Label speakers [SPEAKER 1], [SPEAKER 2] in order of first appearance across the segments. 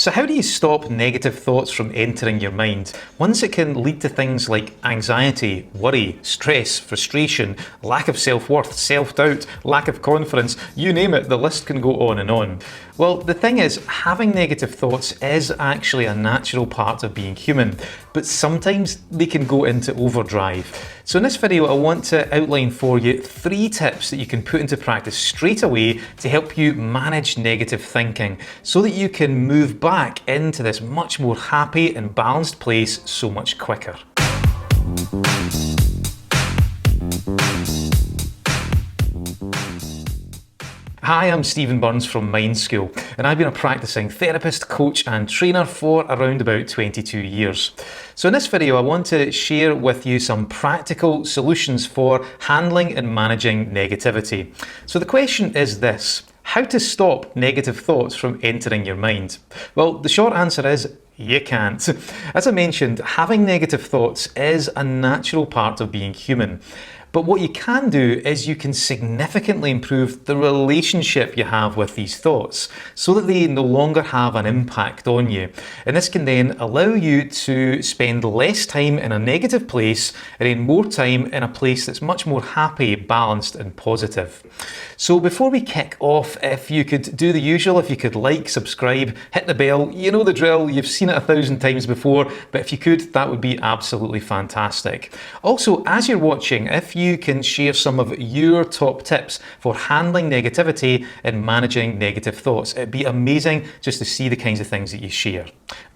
[SPEAKER 1] So how do you stop negative thoughts from entering your mind? Ones that can lead to things like anxiety, worry, stress, frustration, lack of self-worth, self-doubt, lack of confidence, you name it, the list can go on and on. Well, the thing is, having negative thoughts is actually a natural part of being human, but sometimes they can go into overdrive. So in this video, I want to outline for you 3 tips that you can put into practice straight away to help you manage negative thinking so that you can move back into this much more happy and balanced place so much quicker. Hi, I'm Stephen Burns from Mind School, and I've been a practicing therapist, coach and trainer for around about 22 years. So in this video, I want to share with you some practical solutions for handling and managing negativity. So the question is this: how to stop negative thoughts from entering your mind? Well, the short answer is you can't. As I mentioned, having negative thoughts is a natural part of being human. But what you can do is you can significantly improve the relationship you have with these thoughts so that they no longer have an impact on you. And this can then allow you to spend less time in a negative place and then more time in a place that's much more happy, balanced and positive. So before we kick off, if you could do the usual, if you could like, subscribe, hit the bell, you know the drill, you've seen it 1,000 times before, but if you could, that would be absolutely fantastic. Also, as you're watching, if you can share some of your top tips for handling negativity and managing negative thoughts, it'd be amazing just to see the kinds of things that you share.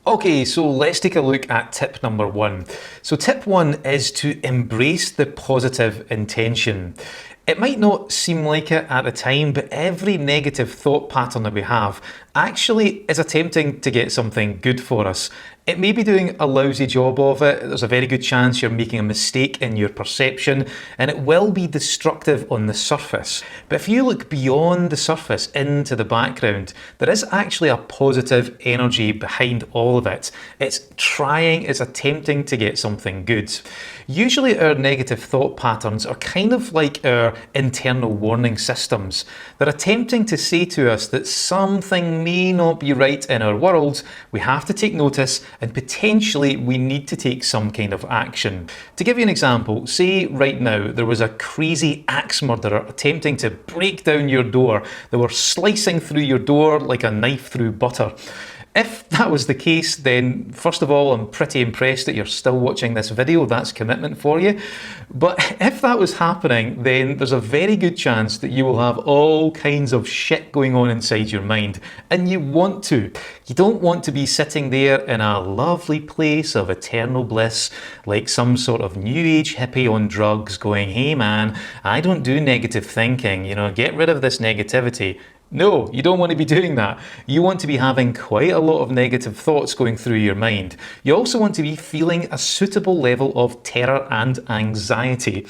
[SPEAKER 1] Okay, so let's take a look at tip number 1. So tip 1 is to embrace the positive intention. It might not seem like it at the time, but every negative thought pattern that we have actually is attempting to get something good for us. It may be doing a lousy job of it. There's a very good chance you're making a mistake in your perception, and it will be destructive on the surface. But if you look beyond the surface into the background, there is actually a positive energy behind all of it. It's attempting to get something good. Usually our negative thought patterns are kind of like our internal warning systems. They're attempting to say to us that something may not be right in our world, we have to take notice, and potentially we need to take some kind of action. To give you an example, say right now there was a crazy axe murderer attempting to break down your door. They were slicing through your door like a knife through butter. If that was the case, then first of all, I'm pretty impressed that you're still watching this video. That's commitment for you. But if that was happening, then there's a very good chance that you will have all kinds of shit going on inside your mind. And you want to. You don't want to be sitting there in a lovely place of eternal bliss, like some sort of new age hippie on drugs going, hey man, I don't do negative thinking, get rid of this negativity. No, you don't want to be doing that. You want to be having quite a lot of negative thoughts going through your mind. You also want to be feeling a suitable level of terror and anxiety.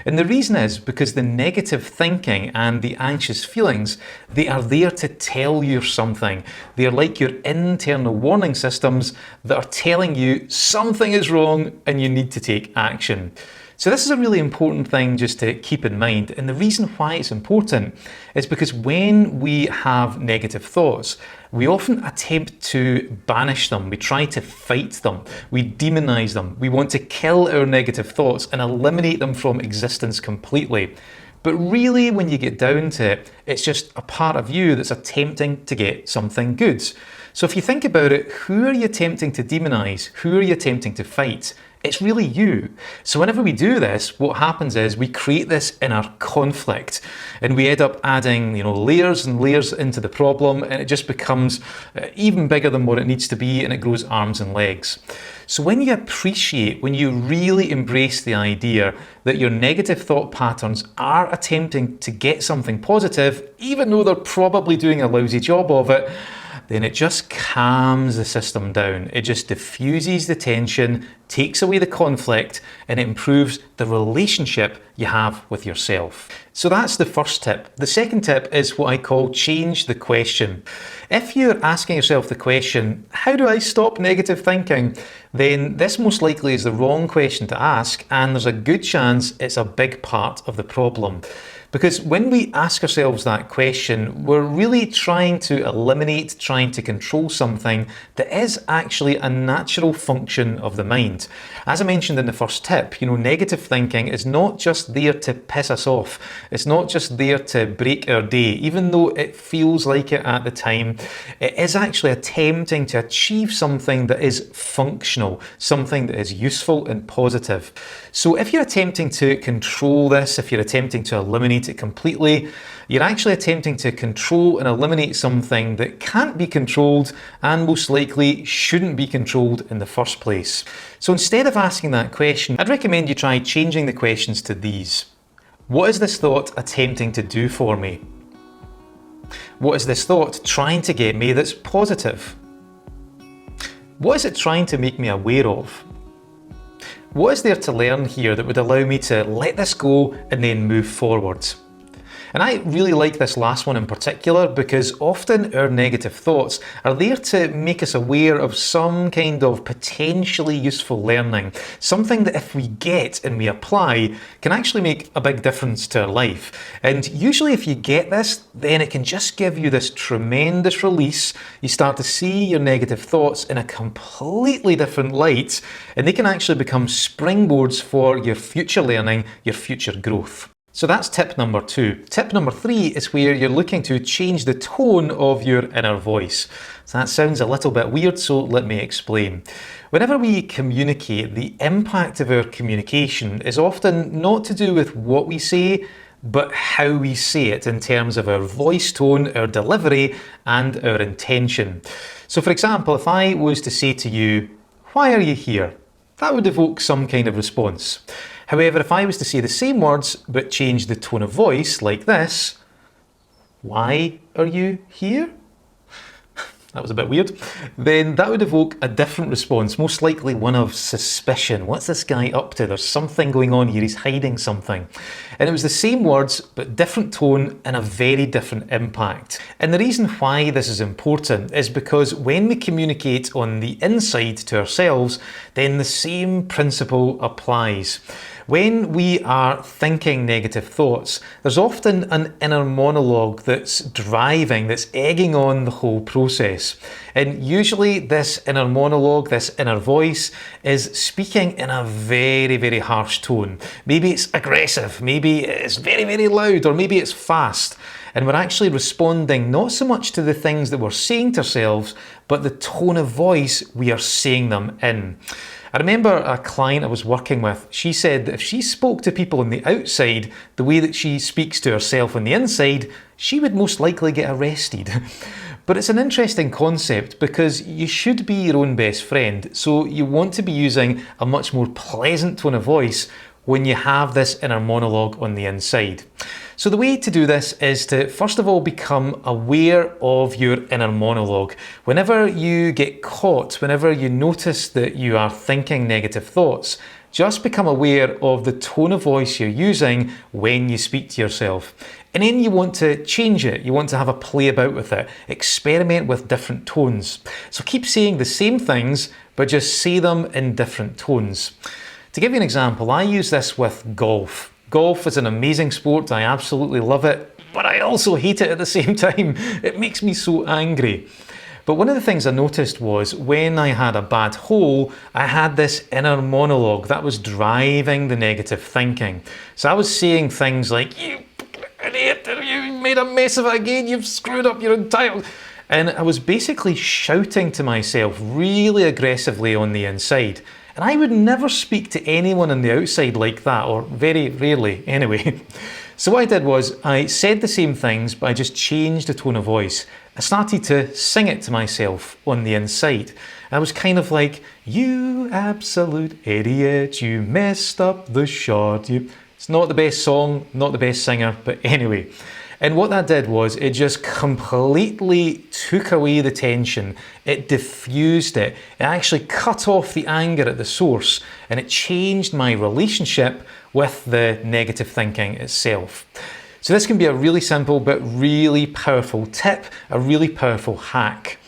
[SPEAKER 1] And the reason is because the negative thinking and the anxious feelings, they are there to tell you something. They are like your internal warning systems that are telling you something is wrong and you need to take action. So this is a really important thing just to keep in mind, and the reason why it's important is because when we have negative thoughts, we often attempt to banish them, we try to fight them, we demonize them, we want to kill our negative thoughts and eliminate them from existence completely. But really, when you get down to it, it's just a part of you that's attempting to get something good. So if you think about it, who are you attempting to demonize? Who are you attempting to fight? It's really you. So whenever we do this, what happens is we create this inner conflict and we end up adding, layers and layers into the problem, and it just becomes even bigger than what it needs to be, and it grows arms and legs. So when you really embrace the idea that your negative thought patterns are attempting to get something positive, even though they're probably doing a lousy job of it, then it just calms the system down. It just diffuses the tension, takes away the conflict, and it improves the relationship you have with yourself. So that's the first tip. The second tip is what I call change the question. If you're asking yourself the question, how do I stop negative thinking? Then this most likely is the wrong question to ask, and there's a good chance it's a big part of the problem. Because when we ask ourselves that question, we're really trying to eliminate, trying to control something that is actually a natural function of the mind. As I mentioned in the first tip, negative thinking is not just there to piss us off. It's not just there to break our day, even though it feels like it at the time. It is actually attempting to achieve something that is functional, something that is useful and positive. So if you're attempting to control this, if you're attempting to eliminate it completely, you're actually attempting to control and eliminate something that can't be controlled and most likely shouldn't be controlled in the first place. So instead of asking that question, I'd recommend you try changing the questions to these. What is this thought attempting to do for me? What is this thought trying to get me that's positive? What is it trying to make me aware of? What is there to learn here that would allow me to let this go and then move forwards? And I really like this last one in particular because often our negative thoughts are there to make us aware of some kind of potentially useful learning, something that if we get and we apply can actually make a big difference to our life. And usually if you get this, then it can just give you this tremendous release. You start to see your negative thoughts in a completely different light, and they can actually become springboards for your future learning, your future growth. So that's tip number 2. Tip number 3 is where you're looking to change the tone of your inner voice. So that sounds a little bit weird, so let me explain. Whenever we communicate, the impact of our communication is often not to do with what we say, but how we say it in terms of our voice tone, our delivery, and our intention. So for example, if I was to say to you, "Why are you here?" that would evoke some kind of response. However, if I was to say the same words but change the tone of voice like this, "Why are you here?" That was a bit weird. Then that would evoke a different response, most likely one of suspicion. What's this guy up to? There's something going on here, he's hiding something. And it was the same words, but different tone and a very different impact. And the reason why this is important is because when we communicate on the inside to ourselves, then the same principle applies. When we are thinking negative thoughts, there's often an inner monologue that's driving, that's egging on the whole process. And usually this inner monologue, this inner voice, is speaking in a very, very harsh tone. Maybe it's aggressive, maybe it's very, very loud, or maybe it's fast. And we're actually responding not so much to the things that we're saying to ourselves, but the tone of voice we are saying them in. I remember a client I was working with, she said that if she spoke to people on the outside the way that she speaks to herself on the inside, she would most likely get arrested. But it's an interesting concept because you should be your own best friend, so you want to be using a much more pleasant tone of voice when you have this inner monologue on the inside. So the way to do this is to first of all become aware of your inner monologue. Whenever you get caught, whenever you notice that you are thinking negative thoughts, just become aware of the tone of voice you're using when you speak to yourself. And then you want to change it. You want to have a play about with it. Experiment with different tones. So keep saying the same things, but just say them in different tones. To give you an example, I use this with golf. Golf is an amazing sport, I absolutely love it, but I also hate it at the same time. It makes me so angry. But one of the things I noticed was when I had a bad hole, I had this inner monologue that was driving the negative thinking. So I was saying things like, "You idiot, you made a mess of it again, you've screwed up your entire..." And I was basically shouting to myself really aggressively on the inside. And I would never speak to anyone on the outside like that, or very rarely anyway. So what I did was I said the same things, but I just changed the tone of voice. I started to sing it to myself on the inside. I was kind of like, "You absolute idiot, you messed up the shot." It's not the best song, not the best singer, but anyway. And what that did was it just completely took away the tension. It diffused it. It actually cut off the anger at the source, and it changed my relationship with the negative thinking itself. So this can be a really simple but really powerful tip, a really powerful hack.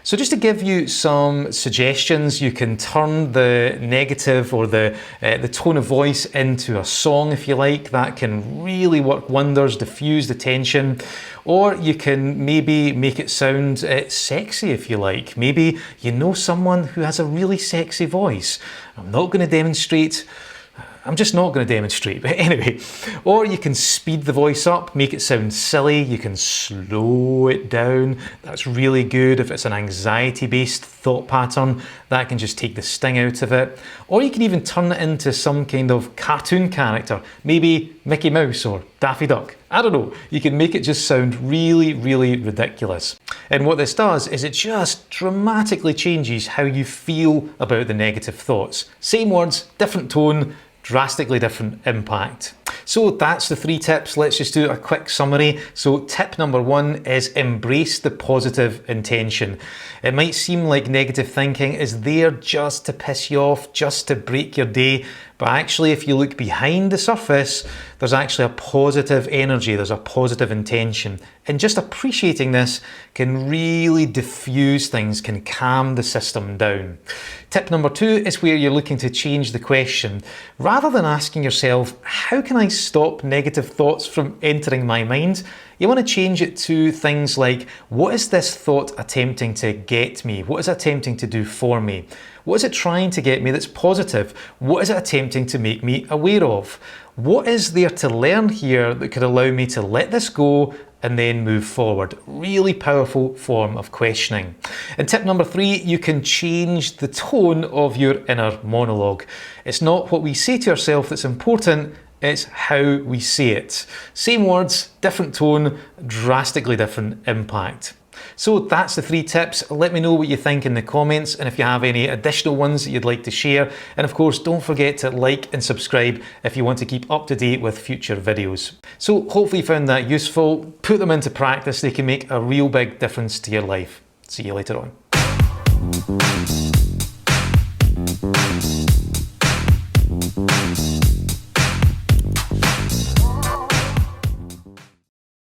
[SPEAKER 1] So just to give you some suggestions, you can turn the negative or the tone of voice into a song if you like. That can really work wonders, diffuse the tension. Or you can maybe make it sound sexy if you like. Maybe you know someone who has a really sexy voice. I'm just not going to demonstrate, but anyway. Or you can speed the voice up, make it sound silly. You can slow it down. That's really good if it's an anxiety-based thought pattern. That can just take the sting out of it. Or you can even turn it into some kind of cartoon character, maybe Mickey Mouse or Daffy Duck. I don't know. You can make it just sound really, really ridiculous. And what this does is it just dramatically changes how you feel about the negative thoughts. Same words, different tone, drastically different impact. So that's the 3 tips. Let's just do a quick summary. So tip number 1 is embrace the positive intention. It might seem like negative thinking is there just to piss you off, just to break your day, but actually if you look behind the surface, there's actually a positive energy, there's a positive intention. And just appreciating this can really diffuse things, can calm the system down. Tip number 2 is where you're looking to change the question. Rather than asking yourself, how can I stop negative thoughts from entering my mind? You want to change it to things like, what is this thought attempting to get me? What is it attempting to do for me? What is it trying to get me that's positive? What is it attempting to make me aware of? What is there to learn here that could allow me to let this go and then move forward? Really powerful form of questioning. And tip number 3, you can change the tone of your inner monologue. It's not what we say to ourselves that's important, it's how we say it. Same words, different tone, drastically different impact. So that's the 3 tips. Let me know what you think in the comments and if you have any additional ones that you'd like to share. And of course, don't forget to like and subscribe if you want to keep up to date with future videos. So hopefully you found that useful. Put them into practice. They can make a real big difference to your life. See you later on.